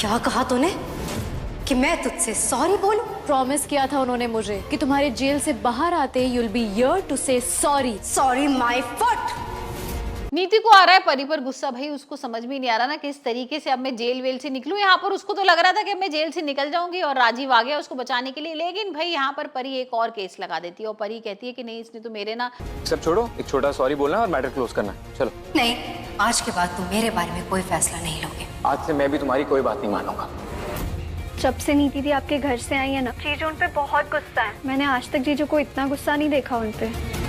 क्या कहा तूने कि मैं तुझसे सॉरी बोलूं? प्रॉमिस किया था उन्होंने मुझे कि तुम्हारे जेल से बाहर आते ही you'll be here to say sorry. Sorry my foot. नीति को आ रहा है परी पर गुस्सा। भाई उसको समझ में नहीं आ रहा ना किस तरीके से अब मैं जेल वेल से निकलूं। यहाँ पर उसको तो लग रहा था कि मैं जेल से निकल जाऊंगी और राजीव आ गया उसको बचाने के लिए, लेकिन भाई यहाँ पर परी एक और केस लगा देती है और परी कहती है कि नहीं इसने तो मेरे ना। सब छोड़ो, एक छोटा सॉरी बोलना और मैटर क्लोज करना। चलो। नहीं, आज के बाद तुम मेरे बारे में कोई फैसला नहीं लोगे। आज से मैं भी तुम्हारी कोई बात नहीं मानूंगा। जब से नीति दी आपके घर से आई है ना, जीजू उन पे बहुत गुस्सा है। मैंने आज तक जीजू को इतना गुस्सा नहीं देखा उन पे।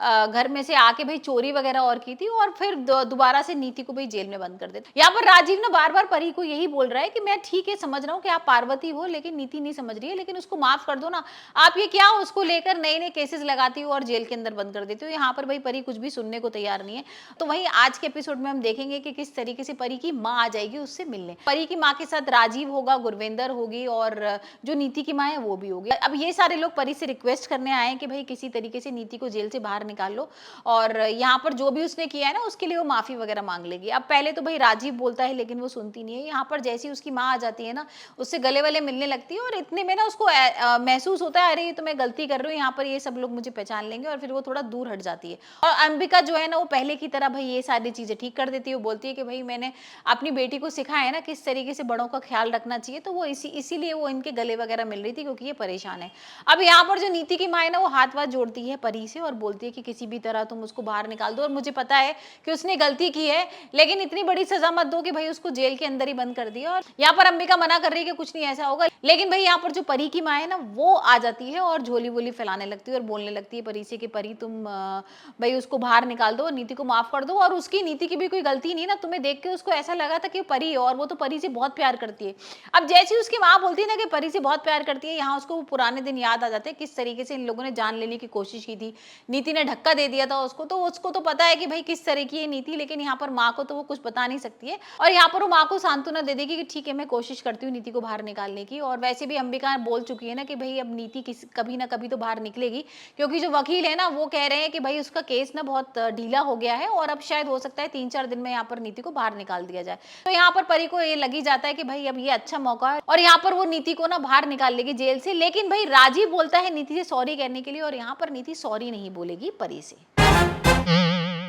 घर में से आके भाई चोरी वगैरह और की थी और फिर दोबारा से नीति को भाई जेल में बंद कर देते। यहाँ पर राजीव ना बार बार परी को यही बोल रहा है कि मैं ठीक है समझ रहा हूँ कि आप पार्वती हो, लेकिन नीति नहीं समझ रही है, लेकिन उसको माफ कर दो ना। आप ये क्या उसको लेकर नए नए केसेस लगाती हो और जेल के अंदर बंद कर देती हो। यहाँ पर भाई परी कुछ भी सुनने को तैयार नहीं है। तो वहीं आज के एपिसोड में हम देखेंगे कि किस तरीके से परी की माँ आ जाएगी उससे मिलने। परी की माँ के साथ राजीव होगा, गुरविंदर होगी और जो नीति की माँ है वो भी होगी। अब ये सारे लोग परी से रिक्वेस्ट करने आए कि भाई किसी तरीके से नीति को जेल से बाहर निकाल लो और यहाँ पर जो भी उसने किया है ना उसके लिए वो माफी वगैरह मांग लेगी। अब पहले तो भाई राजीव बोलता है लेकिन वो सुनती नहीं है। यहाँ पर जैसी उसकी माँ आ जाती है ना उससे गले वाले मिलने लगती है और इतने में ना उसको महसूस होता है अरे ये तो मैं गलती कर रही हूँ, यहाँ पर ये सब लोग मुझे पहचान लेंगे, और फिर वो थोड़ा दूर हट जाती है। और अंबिका जो है ना वो पहले की तरह भाई ये सारी चीजें ठीक कर देती है। वो बोलती है कि भाई मैंने अपनी बेटी को सिखाया है ना किस तरीके से बड़ों का ख्याल रखना चाहिए, तो वो इसीलिए वो इनके गले वगैरह मिल रही थी क्योंकि ये परेशान है। अब यहाँ पर जो नीति की माँ है ना वो हाथ वाथ जोड़ती है परी से और बोलती है कि किसी भी तरह तुम उसको बाहर निकाल दो, और मुझे पता है कि उसने गलती की है लेकिन इतनी बड़ी सजा मत दो कि भाई उसको जेल के अंदर ही बंद कर दिया। और यहाँ पर अंबिका मना कर रही है कि कुछ नहीं ऐसा होगा, लेकिन भाई यहाँ पर जो परी की माँ है ना वो आ जाती है और झोली वोली फैलाने लगती है और बोलने लगती है परी से कि परी तुम भाई उसको बाहर निकाल दो, नीति को माफ कर दो, और उसकी नीति की भी कोई गलती नहीं ना, तुम्हें देख के उसको ऐसा लगा था कि परी है और वो तो परी से बहुत प्यार करती है। अब जैसी उसकी माँ बोलती है ना कि परी से बहुत प्यार करती है, यहाँ उसको वो पुराने दिन याद आ जाते हैं किस तरीके से इन लोगों ने जान लेने की कोशिश की थी। नीति ने धक्का दे दिया था उसको, तो उसको तो पता है कि भाई किस तरह की है नीति, लेकिन यहाँ पर माँ को तो वो कुछ बता नहीं सकती है और यहाँ पर वो माँ को सांत्वना दे देगी कि ठीक है मैं कोशिश करती हूँ नीति को बाहर निकालने की। और वैसे भी अंबिका बोल चुकी है ना कि भाई अब नीति कभी ना कभी तो बाहर निकलेगी, क्योंकि जो वकील है ना वो कह रहे हैं कि भाई उसका केस ना बहुत ढीला हो गया है और अब शायद हो सकता है 3-4 दिन में यहाँ पर नीति को बाहर निकाल दिया जाए। तो यहाँ पर परी को ये लगी जाता है कि भाई अब ये अच्छा मौका है और यहाँ पर वो नीति को ना बाहर निकाल लेगी जेल से। लेकिन भाई राजीव बोलता है नीति से सॉरी कहने के लिए और यहाँ पर नीति सॉरी नहीं बोलेगी परी से।